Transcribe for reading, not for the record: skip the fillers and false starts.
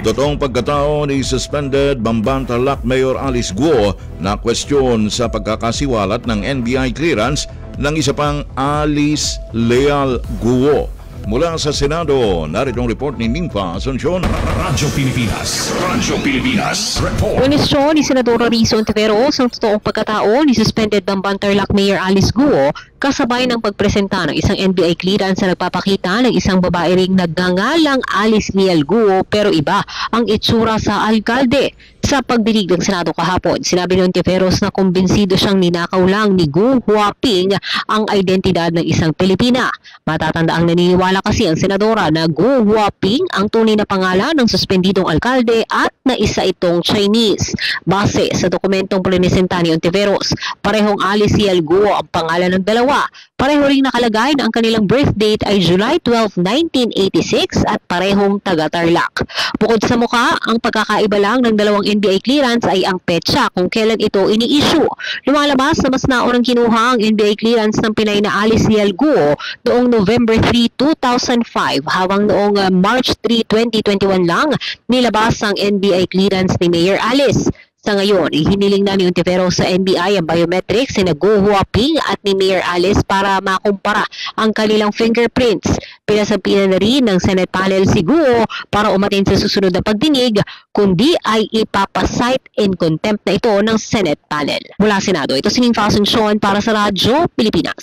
Totoong pagkatao ni suspended Bamban Tarlac Mayor Alice Guo na kwestiyon sa pagkakasiwalat ng NBI clearance ng isa pang Alice Leal Guo. Mula sa Senado, narito ang report ni Ninfa Asuncion. Radyo Pilipinas report. Kwestiyon ni Senadora Risa Ontiveros ang totoong pagkatao ni suspended Bamban Tarlac Mayor Alice Guo kasabay ng pagpresenta ng isang NBI clearance na nagpapakita ng isang babae ring nagngangalang Alice Leal Guo pero iba ang itsura sa alkalde. Sa pagdinig ng Senado kahapon, sinabi ni Ontiveros na kumbinsido siyang ninakaw lang ni Guo Huaping ang identidad ng isang Pilipina. Matatanda ang naniniwala kasi ang senadora na Guo Huaping ang tunay na pangalan ng suspendidong alkalde at na isa itong Chinese. Base sa dokumentong presenta ni Ontiveros, parehong Alice Leal Guo ang pangalan ng dalawa. Pareho ring nakalagay na ang kanilang birth date ay July 12, 1986 at parehong taga-Tarlac. Bukod sa mukha, ang pagkakaiba lang ng dalawang NBI clearance ay ang petsa kung kailan ito ini-issue. Lumalabas na mas naunang kinuha ang NBI clearance ng Pinay na Alice Leal Guo noong November 3, 2005 habang noong March 3, 2021 lang nilabas ang NBI clearance ni Mayor Alice. Sa ngayon, ihiniling na ni Ontiveros sa NBI ang biometrics ni Guo Huaping at ni Mayor Alice para makumpara ang kanilang fingerprints. Pinasabihan na rin ng Senate panel si Guo para umatin sa susunod na pagdinig, kundi ay ipapasight in contempt na ito ng Senate panel. Mula Senado, ito si Ninfa Asuncion para sa Radyo Pilipinas.